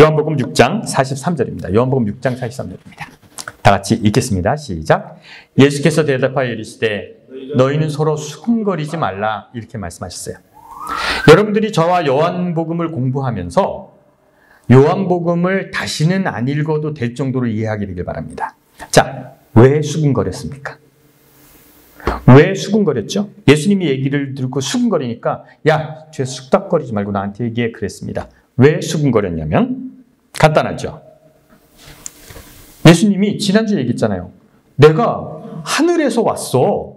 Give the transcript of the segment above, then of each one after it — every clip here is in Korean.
요한복음 6장 43절입니다. 요한복음 6장 43절입니다. 다 같이 읽겠습니다. 시작. 예수께서 대답하여 이르시되 너희는 서로 수군거리지 말라 이렇게 말씀하셨어요. 여러분들이 저와 요한복음을 공부하면서 요한복음을 다시는 안 읽어도 될 정도로 이해하게 되길 바랍니다. 자, 왜 수군거렸습니까? 왜 수군거렸죠? 예수님이 얘기를 듣고 수군거리니까 야, 쟤 쑥닥거리지 말고 나한테 얘기해 그랬습니다. 왜 수군거렸냐면 간단하죠. 예수님이 지난주에 얘기했잖아요. 내가 하늘에서 왔어.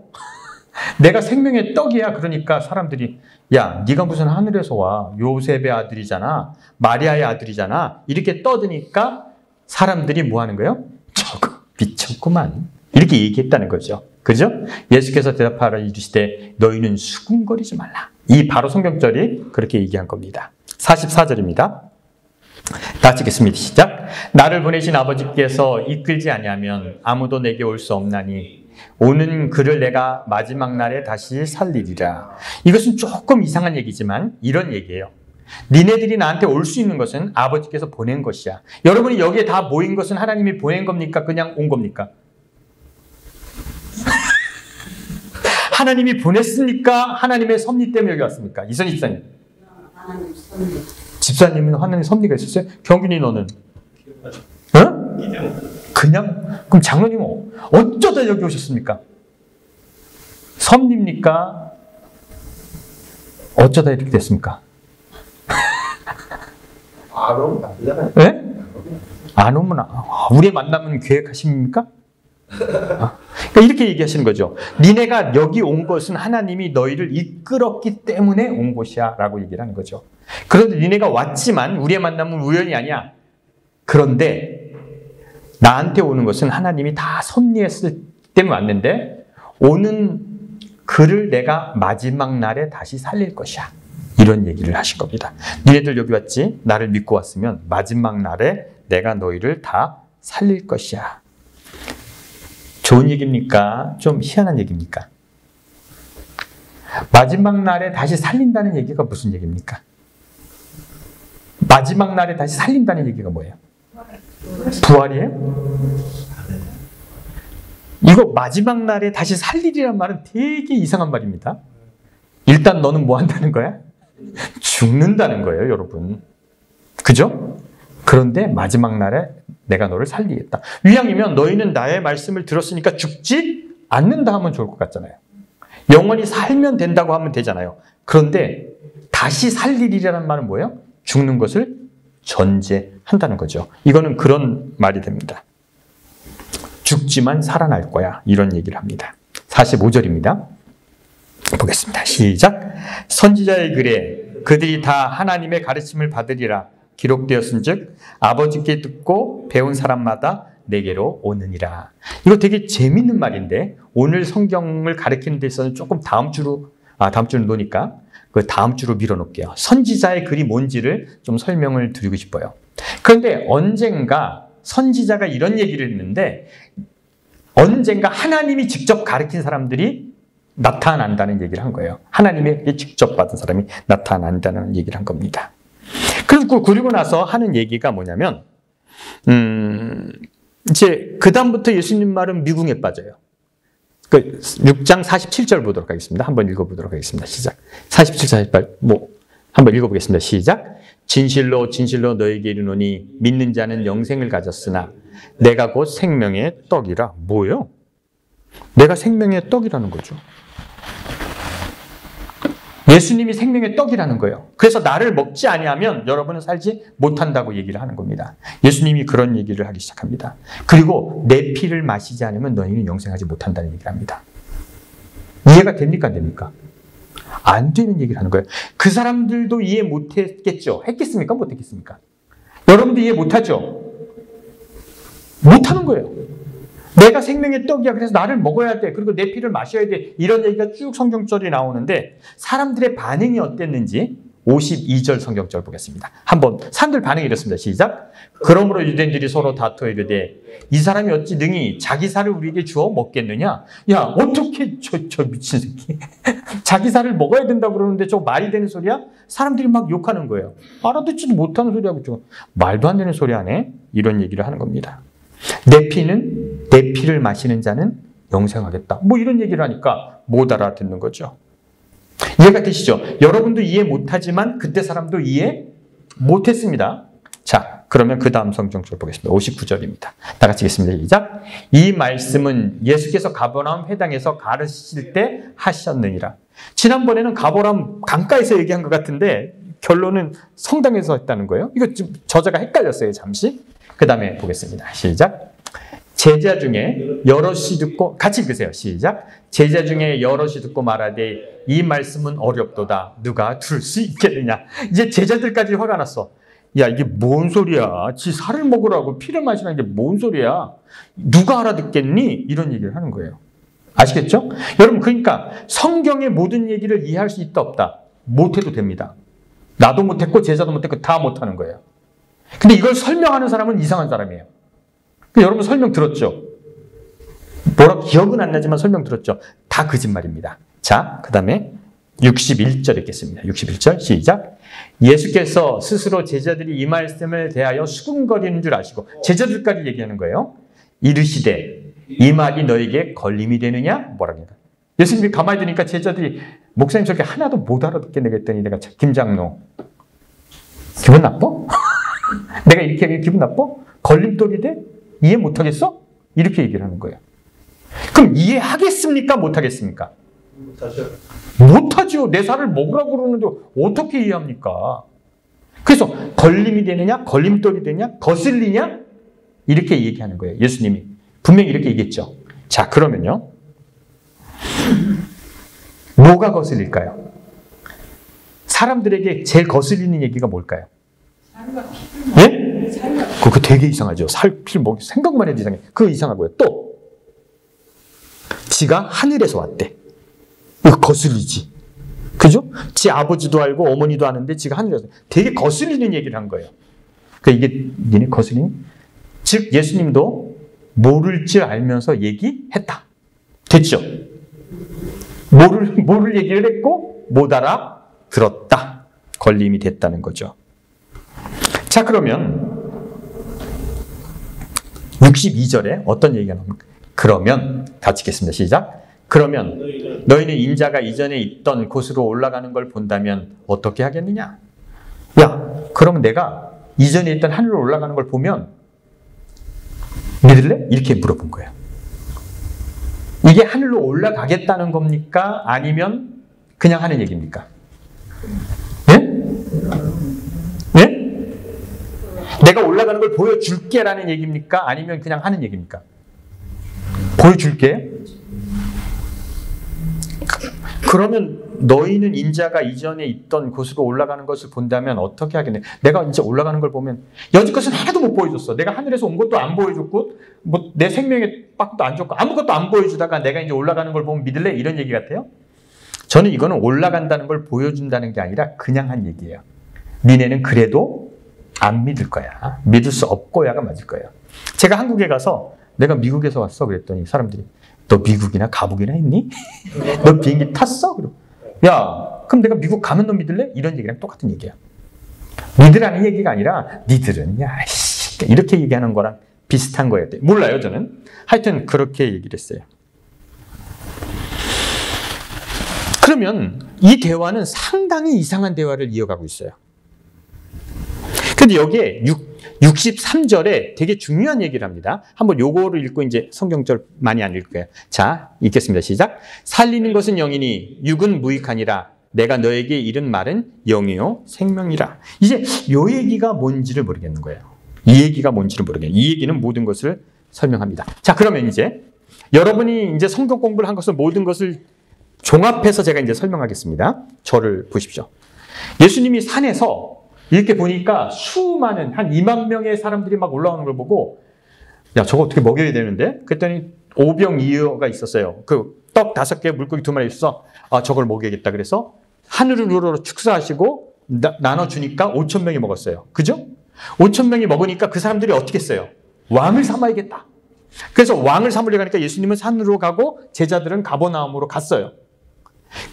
내가 생명의 떡이야. 그러니까 사람들이 야, 네가 무슨 하늘에서 와. 요셉의 아들이잖아. 마리아의 아들이잖아. 이렇게 떠드니까 사람들이 뭐 하는 거예요? 저거 미쳤구만. 이렇게 얘기했다는 거죠. 그죠? 예수께서 대답하라 이르시되 너희는 수군거리지 말라. 이 바로 성경절이 그렇게 얘기한 겁니다. 44절입니다. 다 찍겠습니다. 시작. 나를 보내신 아버지께서 이끌지 아니하면 아무도 내게 올 수 없나니 오는 그를 내가 마지막 날에 다시 살리리라. 이것은 조금 이상한 얘기지만 이런 얘기예요. 니네들이 나한테 올 수 있는 것은 아버지께서 보낸 것이야. 여러분이 여기에 다 모인 것은 하나님이 보낸 겁니까? 그냥 온 겁니까? 하나님이 보냈으니까 하나님의 섭리 때문에 여기 왔습니까? 이선희 집사님. 하나님 섭리. 집사님은 하나님 섭리가 있었어요? 경균이 너는? 어? 그냥? 그럼 장로님은 어쩌다 여기 오셨습니까? 섭리입니까? 어쩌다 이렇게 됐습니까? 안 오면 안 되잖아요. 네? 안 오면 우리의 만남은 계획하십니까? 그러니까 이렇게 얘기하시는 거죠. 니네가 여기 온 것은 하나님이 너희를 이끌었기 때문에 온 곳이야 라고 얘기를 하는 거죠. 그런데 니네가 왔지만 우리의 만남은 우연이 아니야. 그런데 나한테 오는 것은 하나님이 다 섭리했을 때문에 왔는데 오는 그를 내가 마지막 날에 다시 살릴 것이야. 이런 얘기를 하신 겁니다. 니네들 여기 왔지? 나를 믿고 왔으면 마지막 날에 내가 너희를 다 살릴 것이야. 좋은 얘기입니까? 좀 희한한 얘기입니까? 마지막 날에 다시 살린다는 얘기가 무슨 얘기입니까? 마지막 날에 다시 살린다는 얘기가 뭐예요? 부활이에요? 이거 마지막 날에 다시 살리리란 말은 되게 이상한 말입니다. 일단 너는 뭐 한다는 거야? 죽는다는 거예요, 여러분. 그죠? 그런데 마지막 날에 내가 너를 살리겠다. 이왕이면 너희는 나의 말씀을 들었으니까 죽지 않는다 하면 좋을 것 같잖아요. 영원히 살면 된다고 하면 되잖아요. 그런데 다시 살리리라는 말은 뭐예요? 죽는 것을 전제한다는 거죠. 이거는 그런 말이 됩니다. 죽지만 살아날 거야. 이런 얘기를 합니다. 45절입니다. 보겠습니다. 시작. 선지자의 글에 그들이 다 하나님의 가르침을 받으리라 기록되었은즉 아버지께 듣고 배운 사람마다 내게로 오느니라. 이거 되게 재밌는 말인데 오늘 성경을 가르치는 데 있어서는 조금 다음 주는 노니까 그 다음 주로 밀어놓을게요. 선지자의 글이 뭔지를 좀 설명을 드리고 싶어요. 그런데 언젠가 선지자가 이런 얘기를 했는데 언젠가 하나님이 직접 가르친 사람들이 나타난다는 얘기를 한 거예요. 하나님에게 직접 받은 사람이 나타난다는 얘기를 한 겁니다. 그리고 나서 하는 얘기가 뭐냐면 이제 그 다음부터 예수님 말은 미궁에 빠져요. 6장 47절 보도록 하겠습니다. 한번 읽어보도록 하겠습니다. 시작. 47, 48 한번 읽어보겠습니다. 시작. 진실로 진실로 너에게 이르노니 믿는 자는 영생을 가졌으나 내가 곧 생명의 떡이라. 뭐예요? 내가 생명의 떡이라는 거죠. 예수님이 생명의 떡이라는 거예요. 그래서 나를 먹지 아니하면 여러분은 살지 못한다고 얘기를 하는 겁니다. 예수님이 그런 얘기를 하기 시작합니다. 그리고 내 피를 마시지 않으면 너희는 영생하지 못한다는 얘기를 합니다. 이해가 됩니까? 안 됩니까? 안 되는 얘기를 하는 거예요. 그 사람들도 이해 못했겠죠? 했겠습니까? 못했겠습니까? 여러분도 이해 못하죠? 못하는 거예요. 내가 생명의 떡이야. 그래서 나를 먹어야 돼. 그리고 내 피를 마셔야 돼. 이런 얘기가 쭉 성경절이 나오는데 사람들의 반응이 어땠는지 52절 성경절 보겠습니다. 한번 사람들 반응이 이렇습니다. 시작. 그러므로 유대인들이 서로 다투어 이르되 이 사람이 어찌 능히 자기 살을 우리에게 주어 먹겠느냐? 야, 어떻게 저 미친 새끼. 자기 살을 먹어야 된다고 그러는데 저 말이 되는 소리야? 사람들이 막 욕하는 거예요. 알아듣지도 못하는 소리하고 좀 말도 안 되는 소리 하네? 이런 얘기를 하는 겁니다. 내 피를 마시는 자는 영생하겠다. 뭐 이런 얘기를 하니까 못 알아듣는 거죠. 이해가 되시죠? 여러분도 이해 못하지만 그때 사람도 이해 못했습니다. 자, 그러면 그 다음 성경절 보겠습니다. 59절입니다. 다 같이 읽겠습니다. 시작. 이 말씀은 예수께서 가버나움 회당에서 가르치실 때 하셨느니라. 지난번에는 가버나움 강가에서 얘기한 것 같은데 결론은 성당에서 했다는 거예요. 이거 좀 저자가 헷갈렸어요. 잠시. 그 다음에 보겠습니다. 시작. 제자 중에 여럿이 듣고 같이 읽으세요. 시작. 제자 중에 여럿이 듣고 말하되 이 말씀은 어렵도다. 누가 들을 수 있겠느냐. 이제 제자들까지 화가 났어. 야, 이게 뭔 소리야. 지 살을 먹으라고 피를 마시라는 게 뭔 소리야. 누가 알아듣겠니? 이런 얘기를 하는 거예요. 아시겠죠? 여러분, 그러니까 성경의 모든 얘기를 이해할 수 있다 없다. 못해도 됩니다. 나도 못했고 제자도 못했고 다 못하는 거예요. 근데 이걸 설명하는 사람은 이상한 사람이에요. 여러분 설명 들었죠? 뭐라 기억은 안 나지만 설명 들었죠? 다 거짓말입니다. 자, 그 다음에 61절 읽겠습니다. 61절 시작. 예수께서 스스로 제자들이 이 말씀을 대하여 수군거리는 줄 아시고 제자들까지 얘기하는 거예요. 이르시되 이 말이 너에게 걸림이 되느냐? 뭐랍니까? 예수님이 가만히 드니까 제자들이 목사님 저렇게 하나도 못 알아듣겠네 그랬더니 내가 김장로 기분 나빠? 내가 이렇게 하면 기분 나빠? 걸림돌이 돼? 이해 못하겠어? 이렇게 얘기를 하는 거예요. 그럼 이해하겠습니까? 못하겠습니까? 못하죠. 내 살을 먹으라고 그러는데 어떻게 이해합니까? 그래서 걸림이 되느냐? 걸림돌이 되냐? 거슬리냐? 이렇게 얘기하는 거예요. 예수님이. 분명히 이렇게 얘기했죠. 자, 그러면요. 뭐가 거슬릴까요? 사람들에게 제일 거슬리는 얘기가 뭘까요? 예? 그거 되게 이상하죠. 살필 뭐 생각만 해도 이상해. 그거 이상하고요. 또 지가 하늘에서 왔대. 이거 거슬리지. 그죠? 지 아버지도 알고 어머니도 아는데 지가 하늘에서 되게 거슬리는 얘기를 한 거예요. 그러니까 이게 니네 거슬리니? 즉 예수님도 모를 줄 알면서 얘기했다. 됐죠? 모를 얘기를 했고 못 알아들었다. 걸림이 됐다는 거죠. 자, 그러면 62절에 어떤 얘기가 나옵니까? 그러면 같이 읽겠습니다. 시작. 그러면 너희는 인자가 이전에 있던 곳으로 올라가는 걸 본다면 어떻게 하겠느냐? 야, 그러면 내가 이전에 있던 하늘로 올라가는 걸 보면 믿을래? 이렇게 물어본 거예요. 이게 하늘로 올라가겠다는 겁니까? 아니면 그냥 하는 얘기입니까? 예? 예? 내가 올라가는 걸 보여줄게라는 얘기입니까? 아니면 그냥 하는 얘기입니까? 보여줄게. 그러면 너희는 인자가 이전에 있던 곳으로 올라가는 것을 본다면 어떻게 하겠네? 내가 이제 올라가는 걸 보면 여지껏은 하나도 못 보여줬어. 내가 하늘에서 온 것도 안 보여줬고 뭐 내 생명의 빡도 안 줬고 아무것도 안 보여주다가 내가 이제 올라가는 걸 보면 믿을래? 이런 얘기 같아요. 저는 이거는 올라간다는 걸 보여준다는 게 아니라 그냥 한 얘기예요. 니네는 그래도 안 믿을 거야. 믿을 수 없고야가 맞을 거예요. 제가 한국에 가서 내가 미국에서 왔어 그랬더니 사람들이 너 미국이나 가보기나 했니? 너 비행기 탔어? 그럼 야, 그럼 내가 미국 가면 너 믿을래? 이런 얘기랑 똑같은 얘기야. 믿으라는 얘기가 아니라 니들은 야 이렇게 얘기하는 거랑 비슷한 거였대. 몰라요 저는. 하여튼 그렇게 얘기를 했어요. 그러면 이 대화는 상당히 이상한 대화를 이어가고 있어요. 근데 여기에 63절에 되게 중요한 얘기를 합니다. 한번 요거를 읽고 이제 성경절 많이 안 읽을 거예요. 자, 읽겠습니다. 시작. 살리는 것은 영이니 육은 무익하니라. 내가 너에게 이른 말은 영이요 생명이라. 이제 요 얘기가 뭔지를 모르겠는 거예요. 이 얘기가 뭔지를 모르겠는. 이 얘기는 모든 것을 설명합니다. 자, 그러면 이제 여러분이 이제 성경 공부를 한 것을 모든 것을 종합해서 제가 이제 설명하겠습니다. 저를 보십시오. 예수님이 산에서 이렇게 보니까 수많은 한 2만 명의 사람들이 막 올라오는 걸 보고 야 저거 어떻게 먹여야 되는데? 그랬더니 오병이어가 있었어요. 그 떡 5개 물고기 2마리 있어서 아 저걸 먹여야겠다 그래서 하늘을 우러러 축사하시고 나눠주니까 5,000명이 먹었어요. 그죠? 5,000명이 먹으니까 그 사람들이 어떻게 했어요? 왕을 삼아야겠다. 그래서 왕을 삼으려 가니까 예수님은 산으로 가고 제자들은 가버나움으로 갔어요.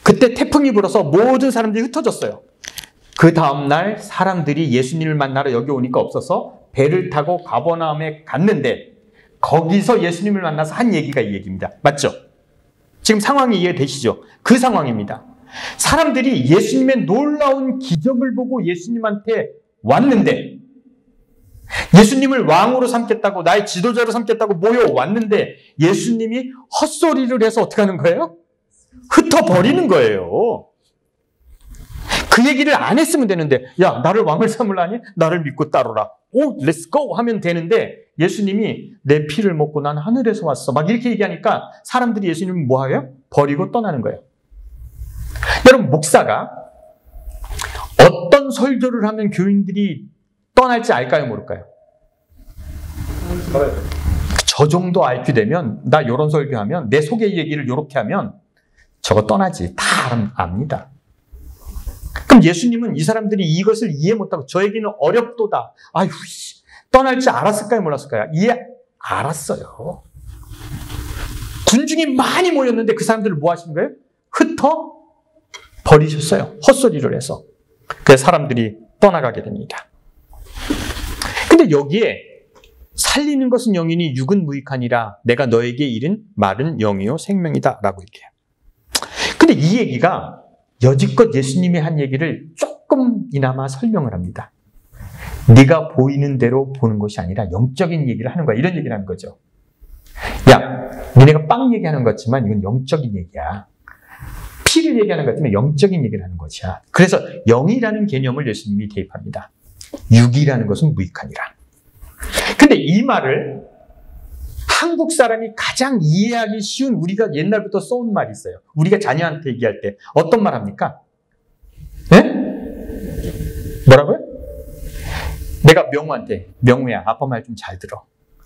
그때 태풍이 불어서 모든 사람들이 흩어졌어요. 그 다음날 사람들이 예수님을 만나러 여기 오니까 없어서 배를 타고 가버나움에 갔는데 거기서 예수님을 만나서 한 얘기가 이 얘기입니다. 맞죠? 지금 상황이 이해되시죠? 그 상황입니다. 사람들이 예수님의 놀라운 기적을 보고 예수님한테 왔는데 예수님을 왕으로 삼겠다고 나의 지도자로 삼겠다고 모여왔는데 예수님이 헛소리를 해서 어떻게 하는 거예요? 흩어버리는 거예요. 그 얘기를 안 했으면 되는데 야 나를 왕을 삼으려니? 나를 믿고 따르라. 오 렛츠고 하면 되는데 예수님이 내 피를 먹고 난 하늘에서 왔어. 막 이렇게 얘기하니까 사람들이 예수님을 뭐하게요? 버리고 떠나는 거예요. 여러분 목사가 어떤 설교를 하면 교인들이 떠날지 알까요? 모를까요? 저 정도 IQ 되면 나 이런 설교하면 내 소개 얘기를 이렇게 하면 저거 떠나지. 다 압니다. 그럼 예수님은 이 사람들이 이것을 이해 못하고 저에게는 어렵도다. 아휴 떠날지 알았을까요? 몰랐을까요? 알았어요. 군중이 많이 모였는데 그 사람들을 뭐 하시는 거예요? 흩어 버리셨어요. 헛소리를 해서. 그래서 사람들이 떠나가게 됩니다. 근데 여기에 살리는 것은 영이니 육은 무익하니라 내가 너에게 이른 말은 영이요 생명이다 라고 얘기해요. 근데 이 얘기가 여지껏 예수님이 한 얘기를 조금이나마 설명을 합니다. 네가 보이는 대로 보는 것이 아니라 영적인 얘기를 하는 거야. 이런 얘기를 하는 거죠. 야, 니네가 빵 얘기하는 것 같지만 이건 영적인 얘기야. 피를 얘기하는 것 같으면 영적인 얘기를 하는 것이야. 그래서 영이라는 개념을 예수님이 대입합니다. 육이라는 것은 무익하니라. 근데 이 말을 한국 사람이 가장 이해하기 쉬운 우리가 옛날부터 써온 말이 있어요. 우리가 자녀한테 얘기할 때 어떤 말 합니까? 네? 뭐라고요? 내가 명우한테 명우야 아빠 말 좀 잘 들어.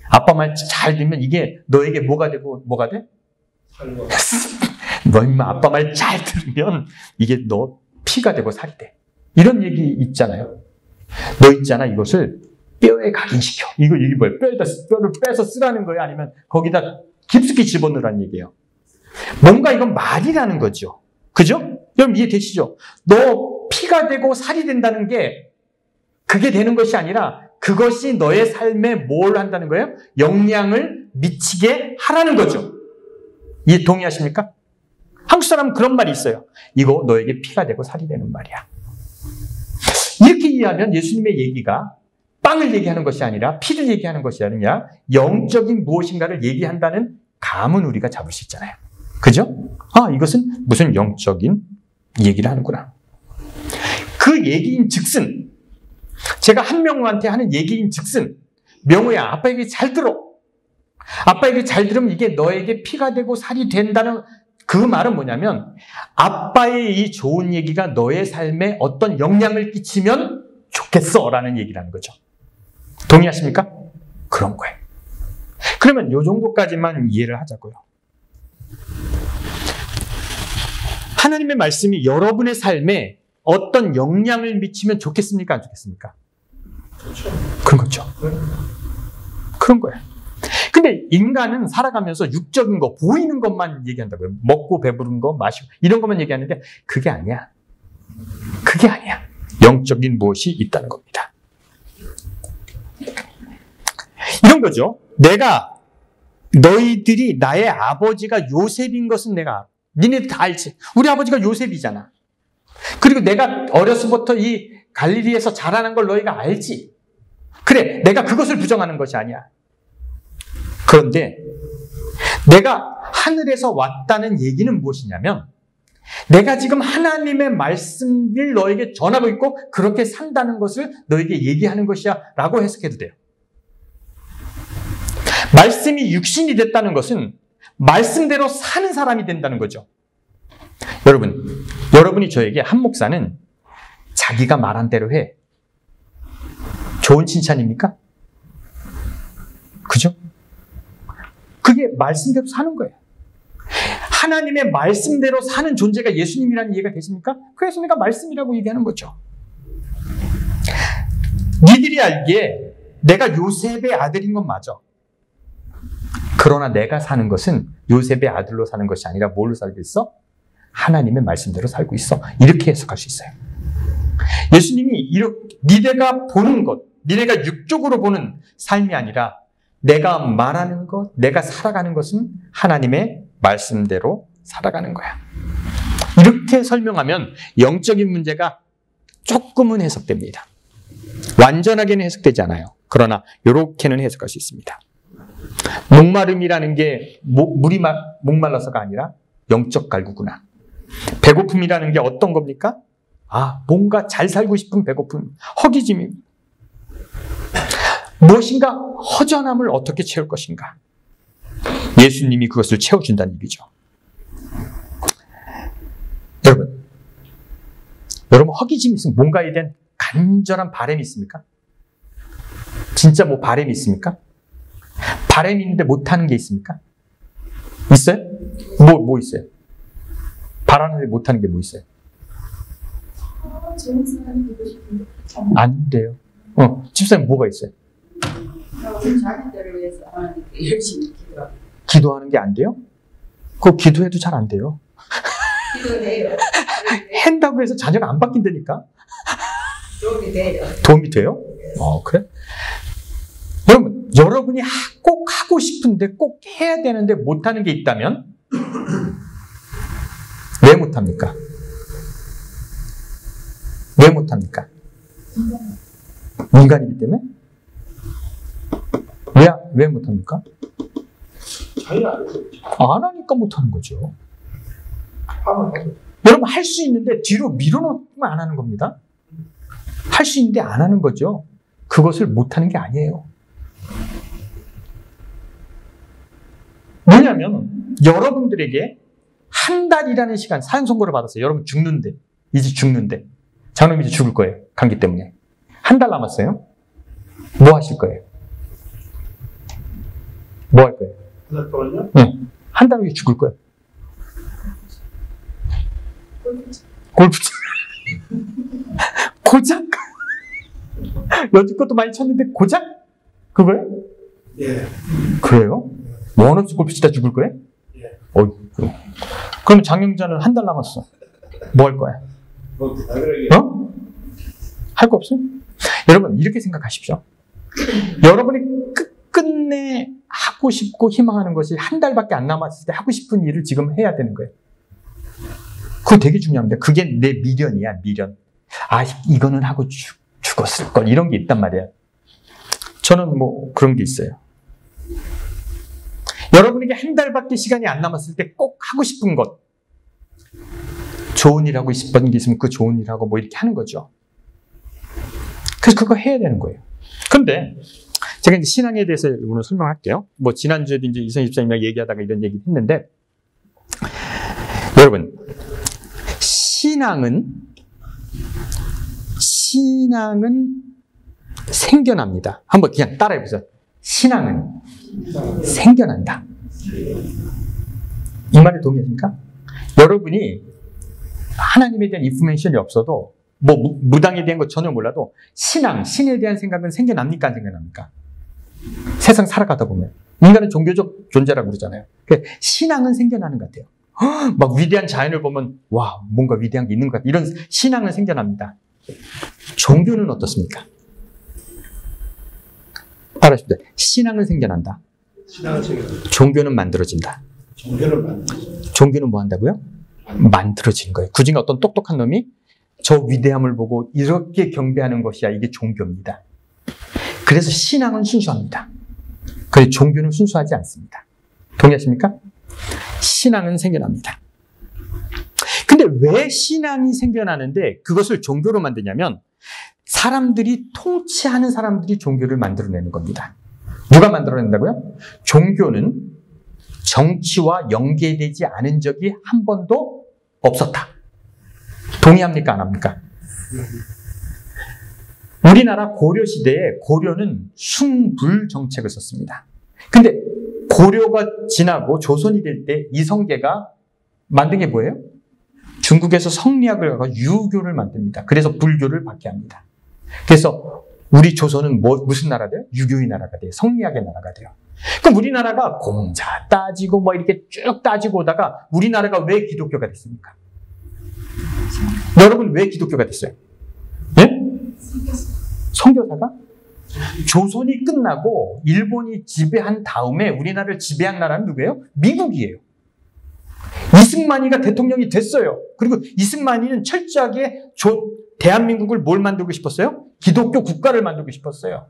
아빠 말 잘 들으면 이게 너에게 뭐가 되고 뭐가 돼? 너 임마 아빠 말 잘 들으면 이게 너 피가 되고 살이 돼. 이런 얘기 있잖아요. 너 있잖아 이것을 뼈에 각인시켜. 이거 뭐예요? 뼈를 빼서 쓰라는 거예요? 아니면 거기다 깊숙이 집어넣으라는 얘기예요? 뭔가 이건 말이라는 거죠. 그죠? 여러분 이해되시죠? 너 피가 되고 살이 된다는 게 그게 되는 것이 아니라 그것이 너의 삶에 뭘 한다는 거예요? 영향을 미치게 하라는 거죠. 이해 동의하십니까? 한국 사람은 그런 말이 있어요. 이거 너에게 피가 되고 살이 되는 말이야. 이렇게 이해하면 예수님의 얘기가 빵을 얘기하는 것이 아니라 피를 얘기하는 것이 아니라 영적인 무엇인가를 얘기한다는 감은 우리가 잡을 수 있잖아요. 그죠? 아, 이것은 무슨 영적인 얘기를 하는구나. 그 얘기인 즉슨 제가 한 명한테 하는 얘기인 즉슨 명우야 아빠에게 잘 들어. 아빠에게 잘 들으면 이게 너에게 피가 되고 살이 된다는 그 말은 뭐냐면 아빠의 이 좋은 얘기가 너의 삶에 어떤 영향을 끼치면 좋겠어 라는 얘기라는 거죠. 동의하십니까? 그런 거예요. 그러면 이 정도까지만 이해를 하자고요. 하나님의 말씀이 여러분의 삶에 어떤 영향을 미치면 좋겠습니까? 안 좋겠습니까? 그렇죠. 그런 거죠. 그런 거예요. 근데 인간은 살아가면서 육적인 거, 보이는 것만 얘기한다고요. 먹고 배부른 거, 마시고 이런 것만 얘기하는데 그게 아니야. 그게 아니야. 영적인 무엇이 있다는 겁니다. 이런 거죠. 너희들이 나의 아버지가 요셉인 것은 내가 알아. 니네들 다 알지. 우리 아버지가 요셉이잖아. 그리고 내가 어려서부터 이 갈릴리에서 자라난 걸 너희가 알지. 그래, 내가 그것을 부정하는 것이 아니야. 그런데 내가 하늘에서 왔다는 얘기는 무엇이냐면 내가 지금 하나님의 말씀을 너에게 전하고 있고 그렇게 산다는 것을 너에게 얘기하는 것이야 라고 해석해도 돼요. 말씀이 육신이 됐다는 것은 말씀대로 사는 사람이 된다는 거죠. 여러분이 저에게 한 목사는 자기가 말한 대로 해. 좋은 칭찬입니까? 그죠? 그게 말씀대로 사는 거예요. 하나님의 말씀대로 사는 존재가 예수님이라는 이해가 되십니까? 그래서 내가 말씀이라고 얘기하는 거죠. 니들이 알기에 내가 요셉의 아들인 건 맞아. 그러나 내가 사는 것은 요셉의 아들로 사는 것이 아니라 뭘로 살고 있어? 하나님의 말씀대로 살고 있어. 이렇게 해석할 수 있어요. 예수님이 이렇게 니네가 보는 것, 니네가 육적으로 보는 삶이 아니라 내가 말하는 것, 내가 살아가는 것은 하나님의 말씀대로 살아가는 거야. 이렇게 설명하면 영적인 문제가 조금은 해석됩니다. 완전하게는 해석되지 않아요. 그러나 이렇게는 해석할 수 있습니다. 목마름이라는 게 물이 목말라서가 아니라 영적 갈구구나. 배고픔이라는 게 어떤 겁니까? 뭔가 잘 살고 싶은 배고픔, 허기짐이. 무엇인가 허전함을 어떻게 채울 것인가? 예수님이 그것을 채워준다는 얘기죠. 여러분 허기짐이 있으면 뭔가에 대한 간절한 바람이 있습니까? 진짜 뭐 바람이 있습니까? 바람이 있는데 못하는 게 있습니까? 있어요? 뭐 있어요? 바라는데 못하는 게 뭐 있어요? 좋은 사람이 되고 싶은데. 안 돼요. 집사님 뭐가 있어요? 자기들을 위해서 하나님께 열심히 기도하고. 기도하는 게 안 돼요? 그거 기도해도 잘 안 돼요. 기도해요. 한다고 해서 자녀가 안 바뀐다니까? 도움이 돼요. 도움이 돼요? 그래? 여러분, 여러분이 꼭 하고 싶은데 꼭 해야 되는데 못하는 게 있다면 왜 못합니까? 왜 못합니까? 인간이기 때문에? 왜 못합니까? 자기가 안 해서 안 하니까 못하는 거죠. 하면 하죠. 여러분 할 수 있는데 뒤로 밀어놓으면 안 하는 겁니다. 할 수 있는데 안 하는 거죠. 그것을 못하는 게 아니에요. 뭐냐면 여러분들에게 한 달이라는 시간 사형 선고를 받았어요. 여러분 이제 죽는데 장로님 이제 죽을 거예요. 감기 때문에. 한 달 남았어요. 뭐 하실 거예요? 뭐 할 거예요? 하나 더요? 응. 한 달 후에 죽을 거예요. 골프 고작? 여태껏도 많이 쳤는데 고작? 그거예요? 예. 그래요? 원 없이 골프 치다 죽을 거예요? 예. 그럼 장영자는 한 달 남았어. 뭐 할 거야? 할 거 없어요? 여러분 이렇게 생각하십시오. 여러분이 끝끝내 하고 싶고 희망하는 것이 한 달밖에 안 남았을 때 하고 싶은 일을 지금 해야 되는 거예요. 그거 되게 중요합니다. 그게 내 미련이야, 미련. 이거는 하고 죽었을 걸. 이런 게 있단 말이야. 저는 뭐 그런 게 있어요. 여러분에게 한 달밖에 시간이 안 남았을 때 꼭 하고 싶은 것. 좋은 일 하고 싶은 게 있으면 그 좋은 일 하고 뭐 이렇게 하는 거죠. 그래서 그거 해야 되는 거예요. 근데 제가 이제 신앙에 대해서 오늘 설명할게요. 뭐 지난주에도 이제 이성희 집사님이랑 얘기하다가 이런 얘기 했는데 여러분 신앙은 생겨납니다. 한번 그냥 따라해보세요. 신앙은 생겨난다. 이 말에 동의하십니까? 여러분이 하나님에 대한 인포메이션이 없어도 뭐 무당에 대한 거 전혀 몰라도 신에 대한 생각은 생겨납니까? 안 생겨납니까? 세상 살아가다 보면 인간은 종교적 존재라고 그러잖아요. 신앙은 생겨나는 것 같아요. 막 위대한 자연을 보면 와 뭔가 위대한 게 있는 것 같아. 이런 신앙은 생겨납니다. 종교는 어떻습니까? 알아십니다. 신앙은 생겨난다. 신앙은 생겨난다. 종교는 만들어진다. 종교는 뭐 한다고요? 만들어진 거예요. 그중에 어떤 똑똑한 놈이 저 위대함을 보고 이렇게 경배하는 것이야. 이게 종교입니다. 그래서 신앙은 순수합니다. 그래서 종교는 순수하지 않습니다. 동의하십니까? 신앙은 생겨납니다. 근데 왜 신앙이 생겨나는데 그것을 종교로 만드냐면 통치하는 사람들이 종교를 만들어내는 겁니다. 누가 만들어낸다고요? 종교는 정치와 연계되지 않은 적이 한 번도 없었다. 동의합니까? 안 합니까? 우리나라 고려시대에 고려는 순불 정책을 썼습니다. 근데 고려가 지나고 조선이 될 때 이성계가 만든 게 뭐예요? 중국에서 성리학을 가서 유교를 만듭니다. 그래서 불교를 받게 합니다. 그래서 우리 조선은 무슨 나라 돼요? 유교의 나라가 돼요. 성리학의 나라가 돼요. 그럼 우리나라가 공자 따지고 뭐 이렇게 쭉 따지고 오다가 우리나라가 왜 기독교가 됐습니까? 여러분 왜 기독교가 됐어요? 예? 선교사가? 조선이 끝나고 일본이 지배한 다음에 우리나라를 지배한 나라는 누구예요? 미국이에요. 이승만이가 대통령이 됐어요. 그리고 이승만이는 철저하게 대한민국을 뭘 만들고 싶었어요? 기독교 국가를 만들고 싶었어요.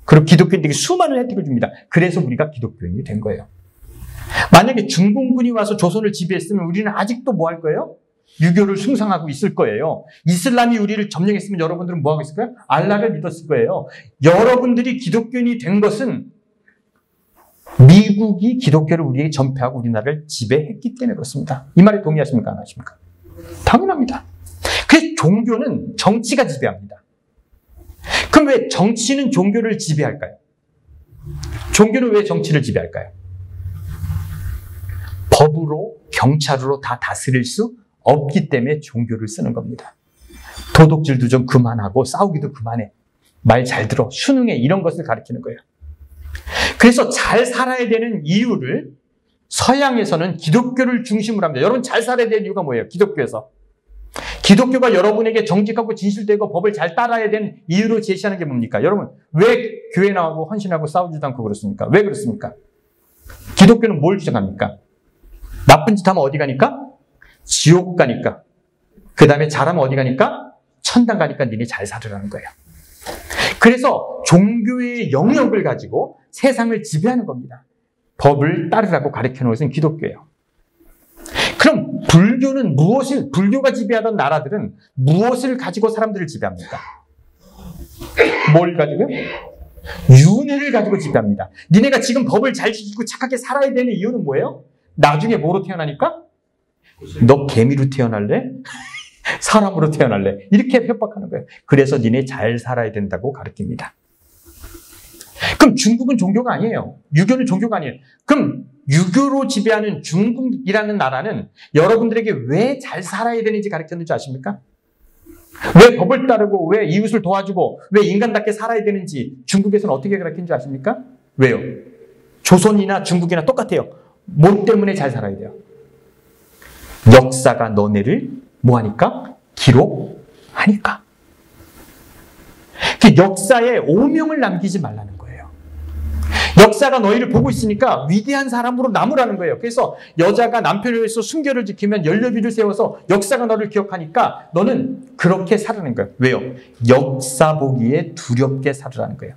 그리고 기독교인들에게 수많은 혜택을 줍니다. 그래서 우리가 기독교인이 된 거예요. 만약에 중공군이 와서 조선을 지배했으면 우리는 아직도 뭐 할 거예요? 유교를 숭상하고 있을 거예요. 이슬람이 우리를 점령했으면 여러분들은 뭐 하고 있을 거예요? 알라를 믿었을 거예요. 여러분들이 기독교인이 된 것은 미국이 기독교를 우리에게 전폐하고 우리나라를 지배했기 때문에 그렇습니다. 이 말에 동의하십니까? 안 하십니까? 당연합니다. 그래서 종교는 정치가 지배합니다. 그럼 왜 정치는 종교를 지배할까요? 종교는 왜 정치를 지배할까요? 법으로, 경찰으로 다 다스릴 수 없기 때문에 종교를 쓰는 겁니다. 도둑질도 좀 그만하고 싸우기도 그만해. 말 잘 들어. 순응해. 이런 것을 가르치는 거예요. 그래서 잘 살아야 되는 이유를 서양에서는 기독교를 중심으로 합니다. 여러분 잘 살아야 되는 이유가 뭐예요? 기독교에서. 기독교가 여러분에게 정직하고 진실되고 법을 잘 따라야 되는 이유로 제시하는 게 뭡니까? 여러분 왜 교회 나오고 헌신하고 싸우지도 않고 그렇습니까? 왜 그렇습니까? 기독교는 뭘 주장합니까? 나쁜 짓 하면 어디 가니까? 지옥 가니까. 그 다음에 잘하면 어디 가니까? 천당 가니까 니네 잘 살으라는 거예요. 그래서 종교의 영역을 가지고 세상을 지배하는 겁니다. 법을 따르라고 가르쳐 놓은 것은 기독교예요. 그럼 불교가 지배하던 나라들은 무엇을 가지고 사람들을 지배합니까? 뭘 가지고요? 윤회를 가지고 지배합니다. 니네가 지금 법을 잘 지키고 착하게 살아야 되는 이유는 뭐예요? 나중에 뭐로 태어나니까? 너 개미로 태어날래? 사람으로 태어날래? 이렇게 협박하는 거예요. 그래서 니네 잘 살아야 된다고 가르칩니다. 그럼 중국은 종교가 아니에요. 유교는 종교가 아니에요. 그럼 유교로 지배하는 중국이라는 나라는 여러분들에게 왜 잘 살아야 되는지 가르쳤는지 아십니까? 왜 법을 따르고 왜 이웃을 도와주고 왜 인간답게 살아야 되는지 중국에서는 어떻게 가르쳤는지 아십니까? 왜요? 조선이나 중국이나 똑같아요. 뭐 때문에 잘 살아야 돼요? 역사가 너네를 뭐하니까? 기록하니까. 그 역사에 오명을 남기지 말라는 거예요. 역사가 너희를 보고 있으니까 위대한 사람으로 남으라는 거예요. 그래서 여자가 남편을 위해서 순결을 지키면 연료비를 세워서 역사가 너를 기억하니까 너는 그렇게 살아는 거예요. 왜요? 역사 보기에 두렵게 살으라는 거예요.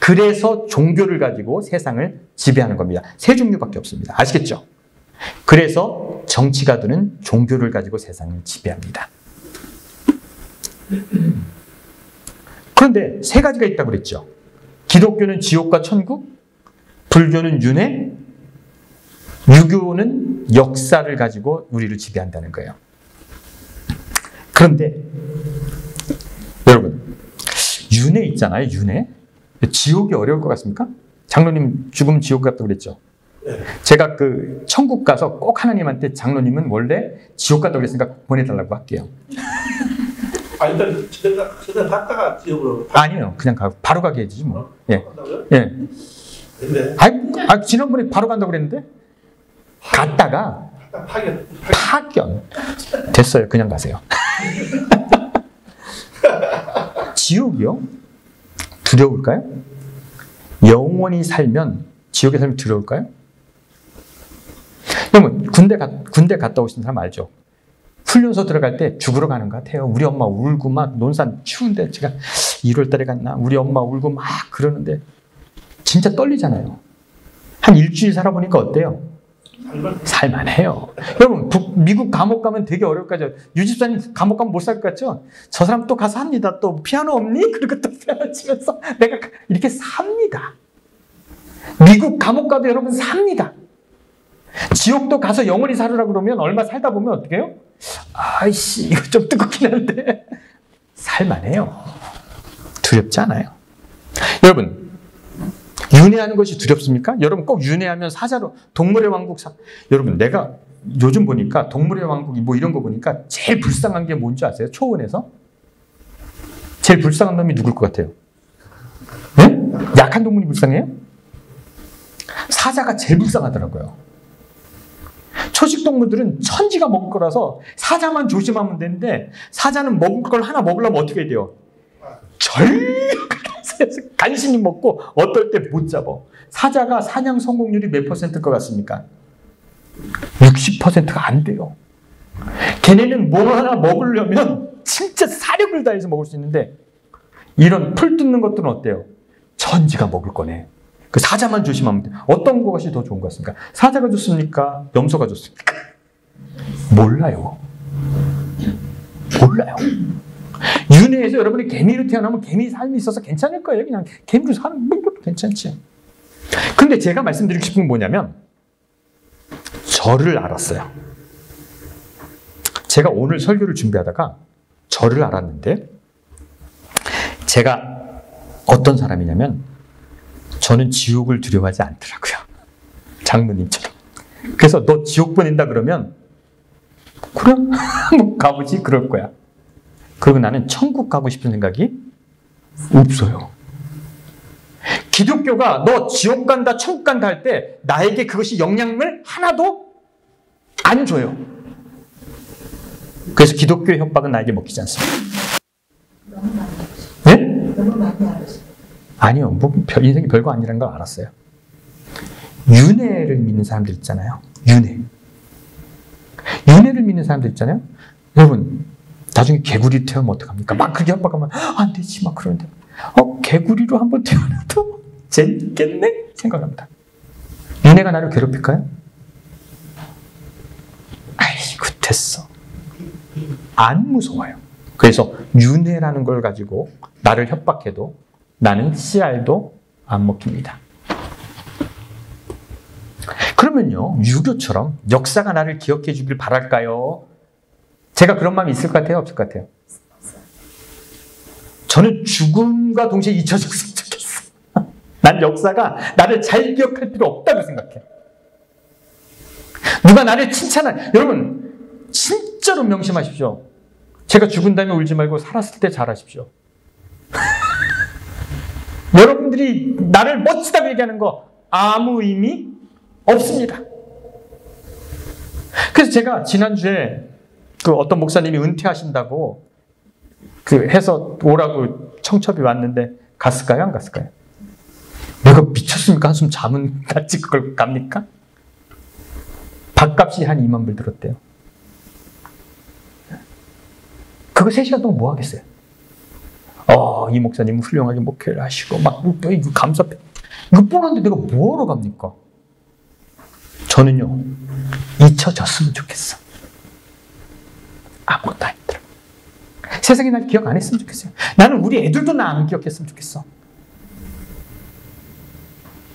그래서 종교를 가지고 세상을 지배하는 겁니다. 세 종류밖에 없습니다. 아시겠죠? 그래서 정치가들은 종교를 가지고 세상을 지배합니다. 그런데 세 가지가 있다고 그랬죠. 기독교는 지옥과 천국, 불교는 윤회, 유교는 역사를 가지고 우리를 지배한다는 거예요. 그런데 여러분, 윤회 있잖아요. 윤회. 지옥이 어려울 것 같습니까? 장로님 죽으면 지옥 같다고 그랬죠. 제가 천국 가서 꼭 하나님한테 장로님은 원래 지옥 갔다고 그랬으니까 보내달라고 할게요. 일단 최대한 갔다가 지역으로. 아니요, 그냥 바로 가게 해주지 뭐. 예. 예. 근데. 지난번에 바로 간다고 그랬는데 갔다가 파견 됐어요. 그냥 가세요. 지옥이요? 두려울까요? 영원히 살면 지옥에 살면 두려울까요? 그러면 군대 갔다 오신 사람 알죠? 훈련소 들어갈 때 죽으러 가는 것 같아요. 우리 엄마 울고 막 논산 추운데 제가 1월 달에 갔나? 우리 엄마 울고 막 그러는데 진짜 떨리잖아요. 한 일주일 살아보니까 어때요? 살만해요. 여러분 미국 감옥 가면 되게 어려울 거죠. 유집사님 감옥 가면 못 살 것 같죠? 저 사람 또 가서 합니다. 또 피아노 없니? 그리고 또 피아노 치면서 내가 이렇게 삽니다. 미국 감옥 가도 여러분 삽니다. 지옥도 가서 영원히 살으라고 그러면 얼마 살다 보면 어떻게 해요? 아이씨 이거 좀 뜨겁긴 한데 살만해요. 두렵지 않아요. 여러분 윤회하는 것이 두렵습니까? 여러분 꼭 윤회하면 사자로 동물의 왕국 여러분 내가 요즘 보니까 동물의 왕국 뭐 이런 거 보니까 제일 불쌍한 게 뭔지 아세요? 초원에서 제일 불쌍한 놈이 누굴 것 같아요? 약한 동물이 불쌍해요? 사자가 제일 불쌍하더라고요. 초식 동물들은 천지가 먹을 거라서 사자만 조심하면 되는데 사자는 먹을 걸 하나 먹으려면 어떻게 해야 돼요? 간신히 먹고 어떨 때 못 잡아. 사자가 사냥 성공률이 몇 %일 것 같습니까? 60%가 안 돼요. 걔네는 뭐 하나 먹으려면 진짜 사력을 다해서 먹을 수 있는데 이런 풀 뜯는 것들은 어때요? 천지가 먹을 거네. 그 사자만 조심하면 돼. 어떤 것이 더 좋은 것 같습니까? 사자가 좋습니까? 염소가 좋습니까? 몰라요. 몰라요. 윤회에서 여러분이 개미로 태어나면 개미 삶이 있어서 괜찮을 거예요. 그냥 개미로 사는 것도 괜찮지. 근데 제가 말씀드리고 싶은 건 뭐냐면 저를 알았어요. 제가 오늘 설교를 준비하다가 저를 알았는데 제가 어떤 사람이냐면 저는 지옥을 두려워하지 않더라고요. 장로님처럼. 그래서 너 지옥 보낸다 그러면 그래? 뭐 가보지 그럴 거야. 그리고 나는 천국 가고 싶은 생각이 없어요. 기독교가 너 지옥 간다 천국 간다 할 때 나에게 그것이 영향을 하나도 안 줘요. 그래서 기독교의 협박은 나에게 먹히지 않습니다. 너무 많이 알았어요. 네? 너무 많이 알았어요. 아니요. 뭐 인생이 별거 아니라는 걸 알았어요. 윤회를 믿는 사람들 있잖아요. 윤회를 믿는 사람들 있잖아요. 여러분 나중에 개구리 태우면 어떡합니까? 막 그렇게 협박하면 안 되지 막 그러는데 개구리로 한번 태어나도 재밌겠네 생각합니다. 윤회가 나를 괴롭힐까요? 아이고 됐어. 안 무서워요. 그래서 윤회라는 걸 가지고 나를 협박해도 나는 씨알도 안 먹힙니다. 그러면요, 유교처럼 역사가 나를 기억해 주길 바랄까요? 제가 그런 마음이 있을 것 같아요? 없을 것 같아요? 저는 죽음과 동시에 잊혀졌으면 좋겠어. 난 역사가 나를 잘 기억할 필요 없다고 생각해. 누가 나를 칭찬한, 여러분, 진짜로 명심하십시오. 제가 죽은 다음에 울지 말고 살았을 때 잘하십시오. 여러분들이 나를 멋지다고 얘기하는 거 아무 의미 없습니다. 그래서 제가 지난주에 그 어떤 목사님이 은퇴하신다고 그 해서 오라고 청첩이 왔는데 갔을까요? 안 갔을까요? 내가 미쳤습니까? 한숨 잠은 같이 그걸 갑니까? 밥값이 한 2만 불 들었대요. 그거 3시간 동안 뭐 하겠어요? 이 목사님은 훌륭하게 목회를 하시고 막 이거 감사패 이거 뽑았는데 내가 뭐하러 갑니까? 저는요 잊혀졌으면 좋겠어. 아무것도 아니더라. 세상이 날 기억 안 했으면 좋겠어요. 나는 우리 애들도 나 안 기억했으면 좋겠어.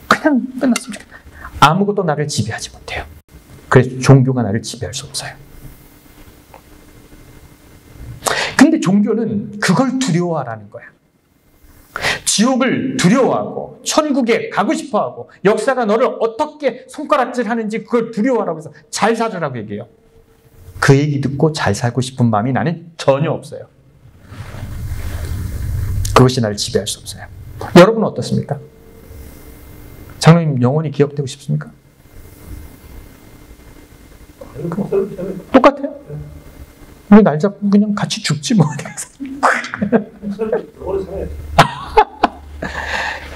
그냥 끝났으면 좋겠어. 아무것도 나를 지배하지 못해요. 그래서 종교가 나를 지배할 수 없어요. 근데 종교는 그걸 두려워하라는 거야. 지옥을 두려워하고 천국에 가고 싶어하고 역사가 너를 어떻게 손가락질하는지 그걸 두려워하라고 해서 잘 살으라고 얘기해요. 그 얘기 듣고 잘 살고 싶은 마음이 나는 전혀 없어요. 그것이 나를 지배할 수 없어요. 여러분은 어떻습니까? 장로님 영원히 기억되고 싶습니까? 똑같아요? 우리 날 잡고 그냥 같이 죽지 뭐.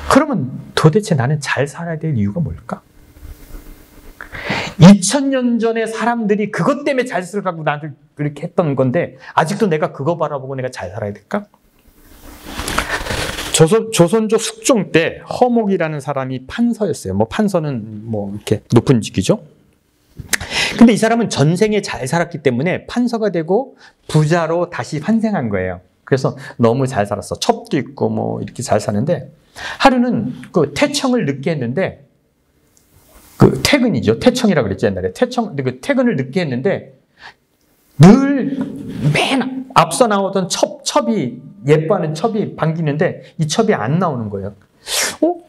그러면 도대체 나는 잘 살아야 될 이유가 뭘까? 2000년 전에 사람들이 그것 때문에 잘 살라고 나를 그렇게 했던 건데 아직도 내가 그거 바라보고 내가 잘 살아야 될까? 조선조 숙종 때 허목이라는 사람이 판서였어요. 뭐 판서는 뭐 이렇게 높은 직이죠. 근데 이 사람은 전생에 잘 살았기 때문에 판서가 되고 부자로 다시 환생한 거예요. 그래서 너무 잘 살았어. 첩도 있고 뭐 이렇게 잘 사는데 하루는 그 퇴청을 늦게 했는데 그 퇴근이죠. 퇴청이라고 그랬지 옛날에. 그 퇴근을 늦게 했는데 늘 맨 앞서 나오던 첩이 예뻐하는 첩이 반기는데 이 첩이 안 나오는 거예요.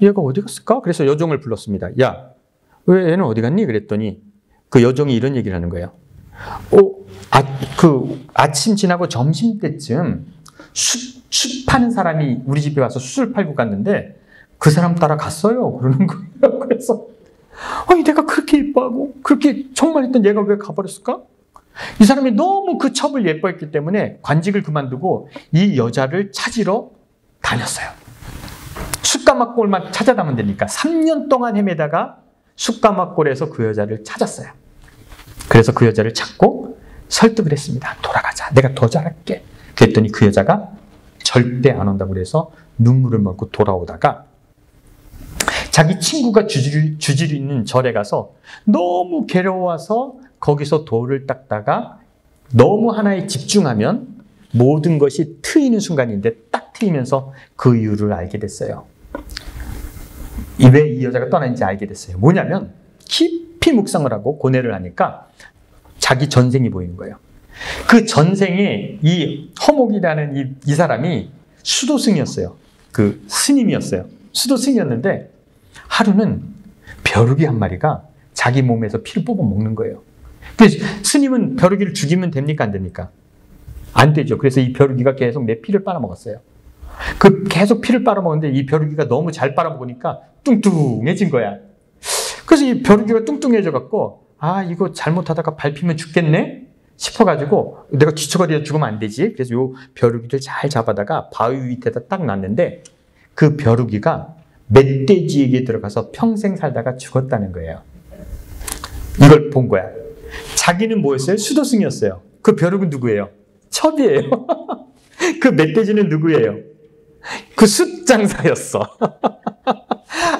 얘가 어디 갔을까? 그래서 여종을 불렀습니다. 야, 왜 얘는 어디 갔니? 그랬더니 그 여종이 이런 얘기를 하는 거예요. 아침 지나고 점심 때쯤 숯 파는 사람이 우리 집에 와서 숯을 팔고 갔는데 그 사람 따라갔어요. 그러는 거예요. 그래서 아니 내가 그렇게 예뻐하고 그렇게 정말 했던 얘가 왜 가버렸을까? 이 사람이 너무 그 첩을 예뻐했기 때문에 관직을 그만두고 이 여자를 찾으러 다녔어요. 숯가마골만 찾아다면 되니까 3년 동안 헤매다가 숯가마골에서 그 여자를 찾았어요. 그래서 그 여자를 찾고 설득을 했습니다. 돌아가자. 내가 더 잘할게. 그랬더니 그 여자가 절대 안 온다고 그래서 눈물을 먹고 돌아오다가 자기 친구가 주지로 있는 절에 가서 너무 괴로워서 거기서 돌을 닦다가 너무 하나에 집중하면 모든 것이 트이는 순간인데 딱 트이면서 그 이유를 알게 됐어요. 왜 이 여자가 떠났는지 알게 됐어요. 뭐냐면 깊이 묵상을 하고 고뇌를 하니까 자기 전생이 보이는 거예요. 그 전생에 이 허목이라는 이 사람이 수도승이었어요. 그 스님이었어요. 수도승이었는데 하루는 벼룩이 한 마리가 자기 몸에서 피를 뽑아 먹는 거예요. 그래서 스님은 벼룩이를 죽이면 됩니까? 안 됩니까? 안 되죠. 그래서 이 벼룩이가 계속 내 피를 빨아먹었어요. 그 계속 피를 빨아먹었는데 이 벼룩이가 너무 잘 빨아먹으니까 뚱뚱해진 거야. 그래서 이 벼룩이가 뚱뚱해져갖고 아 이거 잘못하다가 밟히면 죽겠네 싶어가지고 내가 뒤처거리에 죽으면 안 되지. 그래서 요 벼룩이를 잘 잡아다가 바위 밑에다 딱 놨는데 그 벼룩이가 멧돼지에게 들어가서 평생 살다가 죽었다는 거예요. 이걸 본 거야. 자기는 뭐였어요? 수도승이었어요. 그 벼룩은 누구예요? 첩이에요. 그 멧돼지는 누구예요? 그 숫장사였어.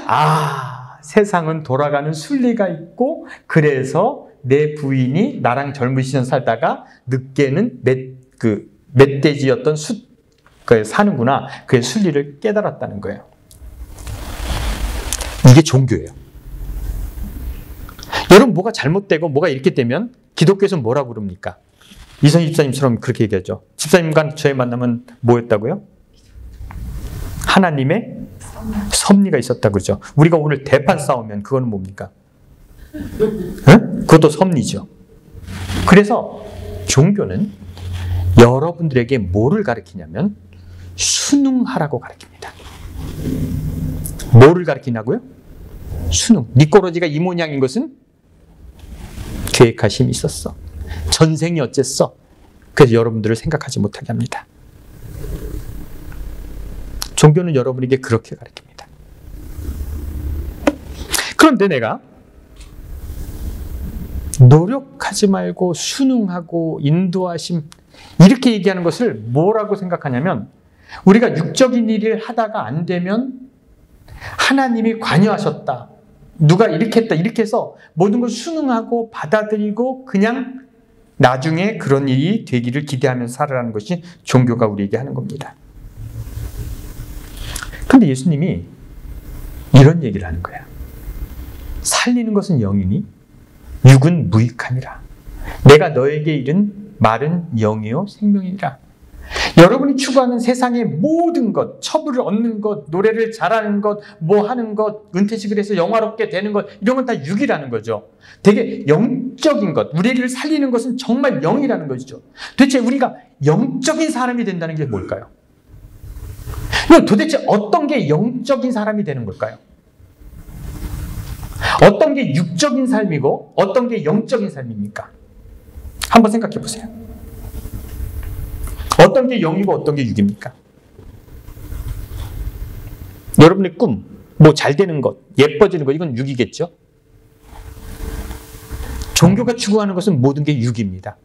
아, 세상은 돌아가는 순리가 있고 그래서 내 부인이 나랑 젊은 시절 살다가 늦게는 멧돼지였던 사는구나. 그의 순리를 깨달았다는 거예요. 이게 종교예요. 여러분 뭐가 잘못되고 뭐가 이렇게 되면 기독교에서는 뭐라고 그럽니까? 이성희 집사님처럼 그렇게 얘기하죠. 집사님과 저의 만남은 뭐였다고요? 하나님의 섭리가 있었다고 그러죠. 우리가 오늘 대판 싸우면 그거는 뭡니까? 응? 그것도 섭리죠. 그래서 종교는 여러분들에게 뭐를 가르치냐면 순응하라고 가르칩니다. 뭐를 가르치냐고요? 순응. 니꼬로지가 이 모양인 것은 계획하심이 있었어. 전생이 어쨌어. 그래서 여러분들을 생각하지 못하게 합니다. 종교는 여러분에게 그렇게 가르칩니다. 그런데 내가 노력하지 말고 순응하고 인도하심 이렇게 얘기하는 것을 뭐라고 생각하냐면 우리가 육적인 일을 하다가 안 되면 하나님이 관여하셨다. 누가 이렇게 했다. 이렇게 해서 모든 걸 순응하고 받아들이고 그냥 나중에 그런 일이 되기를 기대하면서 살아라는 것이 종교가 우리에게 하는 겁니다. 근데 예수님이 이런 얘기를 하는 거야. 살리는 것은 영이니 육은 무익함이라. 내가 너에게 이른 말은 영이요 생명이라. 여러분이 추구하는 세상의 모든 것, 첩을 얻는 것, 노래를 잘하는 것, 뭐 하는 것, 은퇴식을 해서 영화롭게 되는 것, 이런 건 다 육이라는 거죠. 되게 영적인 것, 우리를 살리는 것은 정말 영이라는 것이죠. 도대체 우리가 영적인 사람이 된다는 게 뭘까요? 도대체 어떤 게 영적인 사람이 되는 걸까요? 어떤 게 육적인 삶이고 어떤 게 영적인 삶입니까? 한번 생각해 보세요. 어떤 게 영이고 어떤 게 육입니까? 여러분의 꿈, 뭐 잘 되는 것, 예뻐지는 것, 이건 육이겠죠? 종교가 추구하는 것은 모든 게 육입니다.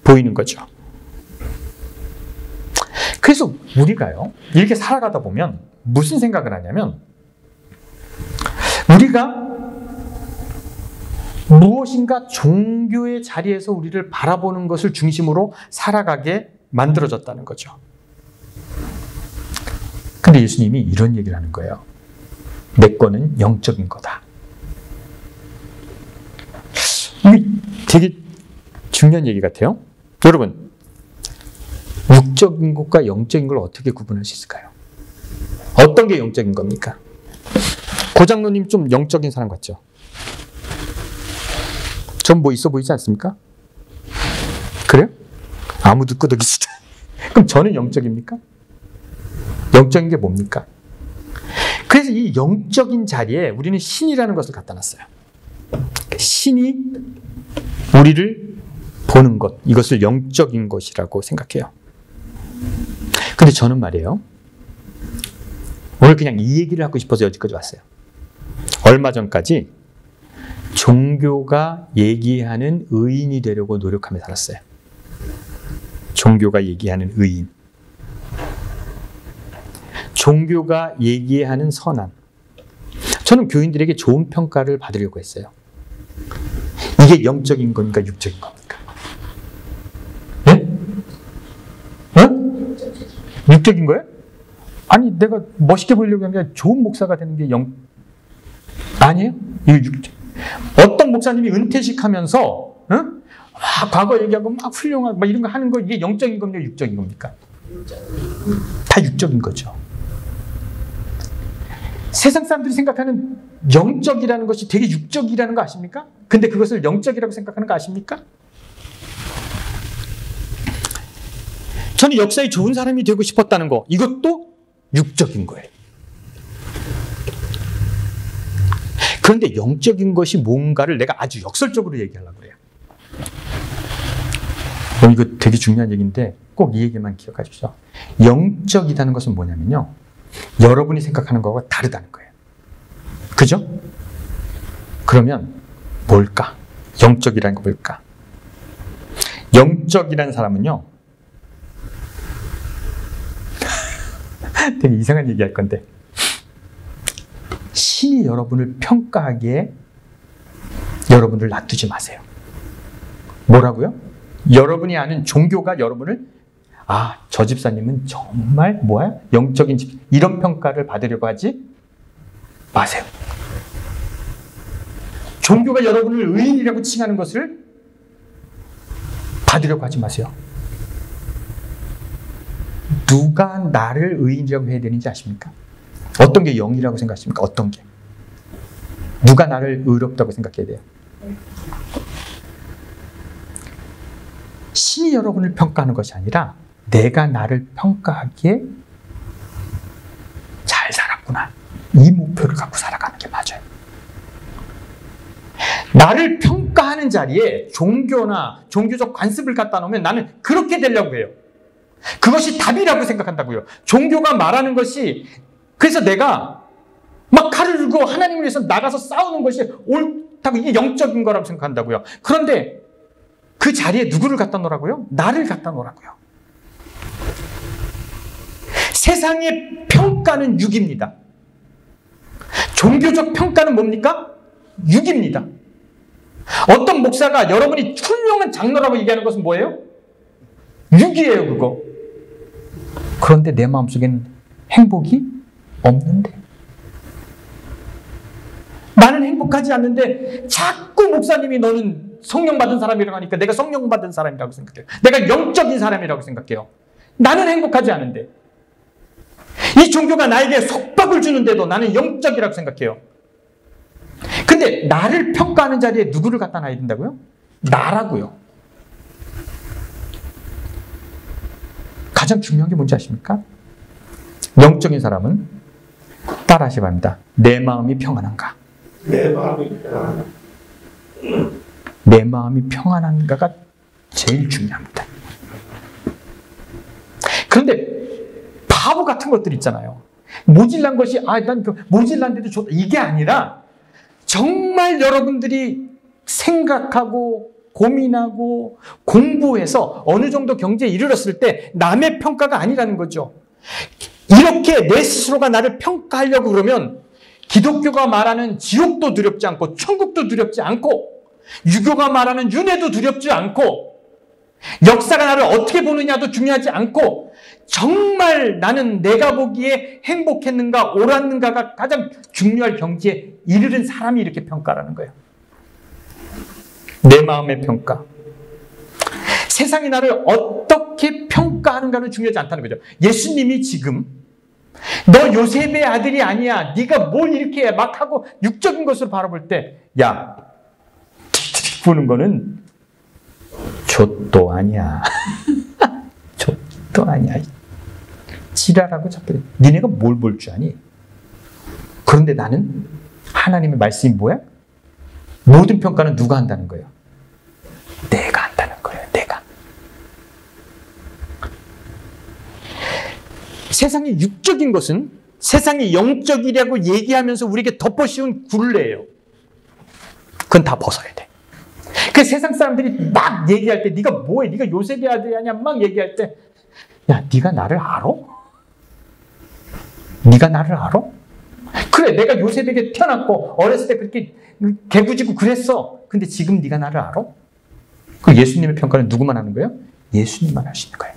보이는 거죠. 그래서 우리가요, 이렇게 살아가다 보면 무슨 생각을 하냐면 우리가 무엇인가 종교의 자리에서 우리를 바라보는 것을 중심으로 살아가게 만들어졌다는 거죠. 근데 예수님이 이런 얘기를 하는 거예요. 내 거는 영적인 거다. 이게 되게 중요한 얘기 같아요. 여러분, 육적인 것과 영적인 걸 어떻게 구분할 수 있을까요? 어떤 게 영적인 겁니까? 고장로님 좀 영적인 사람 같죠? 전 뭐 있어 보이지 않습니까? 그래요? 아무도 끄덕이시죠. 그럼 저는 영적입니까? 영적인 게 뭡니까? 그래서 그래서 이 영적인 자리에 우리는 신이라는 것을 갖다 놨어요. 신이 우리를 보는 것, 이것을 영적인 것이라고 생각해요. 근데 저는 말이에요, 오늘 그냥 이 얘기를 하고 싶어서 여기까지 왔어요. 얼마 전까지 종교가 얘기하는 의인이 되려고 노력하며 살았어요. 종교가 얘기하는 의인. 종교가 얘기하는 선한. 저는 교인들에게 좋은 평가를 받으려고 했어요. 이게 영적인 겁니까? 육적인 겁니까? 예? 어? 육적인 거예요? 아니, 내가 멋있게 보이려고 하는 게 좋은 목사가 되는 게 아니에요? 이거 육적. 어떤 목사님이 은퇴식 하면서, 과거 얘기하고 막 훌륭하고 막 이런 거 하는 거, 이게 영적인 겁니까? 육적인 겁니까? 다 육적인 거죠. 세상 사람들이 생각하는 영적이라는 것이 되게 육적이라는 거 아십니까? 근데 그것을 영적이라고 생각하는 거 아십니까? 저는 역사에 좋은 사람이 되고 싶었다는 거, 이것도 육적인 거예요. 그런데 영적인 것이 뭔가를 내가 아주 역설적으로 얘기하려고 그래요. 이거 되게 중요한 얘기인데 꼭 이 얘기만 기억하십시오. 영적이라는 것은 뭐냐면요, 여러분이 생각하는 것과 다르다는 거예요. 그죠? 그러면 뭘까? 영적이라는 거 뭘까? 영적이라는 사람은요, 되게 이상한 얘기 할 건데, 신이 여러분을 평가하기에 여러분을 놔두지 마세요. 뭐라고요? 여러분이 아는 종교가 여러분을, 저 집사님은 정말 뭐야? 영적인 집, 이런 평가를 받으려고 하지 마세요. 종교가 여러분을 의인이라고 칭하는 것을 받으려고 하지 마세요. 누가 나를 의인이라고 해야 되는지 아십니까? 어떤 게 영이라고 생각하십니까? 어떤 게? 누가 나를 의롭다고 생각해야 돼요? 신이 여러분을 평가하는 것이 아니라 내가 나를 평가하기에 잘 살았구나, 이 목표를 갖고 살아가는 게 맞아요. 나를 평가하는 자리에 종교나 종교적 관습을 갖다 놓으면 나는 그렇게 되려고 해요. 그것이 답이라고 생각한다고요. 종교가 말하는 것이, 그래서 내가 막 칼을 들고 하나님을 위해서 나가서 싸우는 것이 옳다고, 이게 영적인 거라고 생각한다고요. 그런데 그 자리에 누구를 갖다 놓으라고요? 나를 갖다 놓으라고요. 세상의 평가는 육입니다. 종교적 평가는 뭡니까? 육입니다. 어떤 목사가 여러분이 훌륭한 장로라고 얘기하는 것은 뭐예요? 육이에요, 그거. 그런데 내 마음속에는 행복이 없는데, 나는 행복하지 않는데 자꾸 목사님이 너는 성령 받은 사람이라고 하니까 내가 성령 받은 사람이라고 생각해요. 내가 영적인 사람이라고 생각해요. 나는 행복하지 않은데, 이 종교가 나에게 속박을 주는데도 나는 영적이라고 생각해요. 근데 나를 평가하는 자리에 누구를 갖다 놔야 된다고요? 나라고요. 가장 중요한 게 뭔지 아십니까? 영적인 사람은 따라하시기 바랍니다. 내 마음이 평안한가? 내 마음이 평안한가? 내 마음이 평안한가가 제일 중요합니다. 그런데 바보 같은 것들 있잖아요. 모질란 것이, 난 모질란데도 좋다, 이게 아니라 정말 여러분들이 생각하고 고민하고 공부해서 어느 정도 경지에 이르렀을 때 남의 평가가 아니라는 거죠. 이렇게 내 스스로가 나를 평가하려고 그러면 기독교가 말하는 지옥도 두렵지 않고 천국도 두렵지 않고 유교가 말하는 윤회도 두렵지 않고 역사가 나를 어떻게 보느냐도 중요하지 않고 정말 나는 내가 보기에 행복했는가 옳았는가가 가장 중요할 경지에 이르는 사람이 이렇게 평가라는 거예요. 내 마음의 평가. 세상이 나를 어떻게 평가하는가는 중요하지 않다는 거죠. 예수님이 지금 너 요셉의 아들이 아니야, 네가 뭘 이렇게 막 하고 육적인 것으로 바라볼 때, 야, 보는 거는 좆도 아니야. 좆도 아니야. 지랄하고 자꾸 니네가 뭘 볼 줄 아니? 그런데 나는 하나님의 말씀이 뭐야? 모든 평가는 누가 한다는 거예요? 내가 한다는 거예요. 내가. 세상의 육적인 것은 세상이 영적이라고 얘기하면서 우리에게 덮어씌운 굴레예요. 그건 다 벗어야 돼. 그 세상 사람들이 막 얘기할 때 네가 뭐해? 네가 요셉의 아들이 아니야? 막 얘기할 때 야, 네가 나를 알아? 네가 나를 알아? 그래, 내가 요셉에게 태어났고 어렸을 때 그렇게 개구지고 그랬어. 근데 지금 네가 나를 알아? 그 예수님의 평가는 누구만 하는 거예요? 예수님만 할 수 있는 거예요.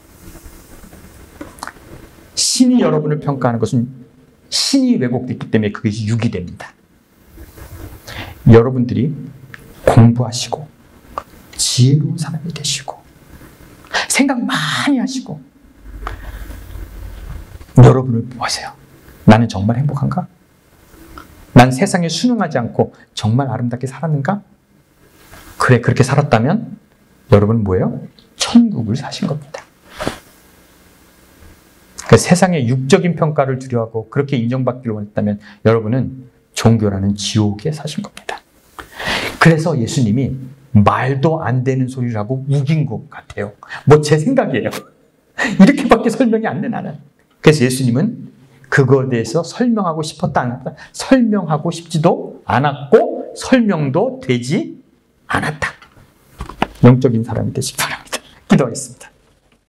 신이 여러분을 평가하는 것은 신이 왜곡됐기 때문에 그것이 육이 됩니다. 여러분들이 공부하시고 지혜로운 사람이 되시고 생각 많이 하시고 여러분을 보세요. 나는 정말 행복한가? 난 세상에 순응하지 않고 정말 아름답게 살았는가? 그래, 그렇게 살았다면 여러분은 뭐예요? 천국을 사신 겁니다. 그 세상의 육적인 평가를 두려워하고 그렇게 인정받기를 원했다면 여러분은 종교라는 지옥에 사신 겁니다. 그래서 예수님이 말도 안 되는 소리를 하고 우긴 것 같아요. 뭐 제 생각이에요. 이렇게밖에 설명이 안 돼, 나는. 그래서 예수님은 그거에 대해서 설명하고 싶었다, 안 했다? 설명하고 싶지도 않았고 설명도 되지 않았다. 영적인 사람이 되시기 바랍니다. 기도하겠습니다.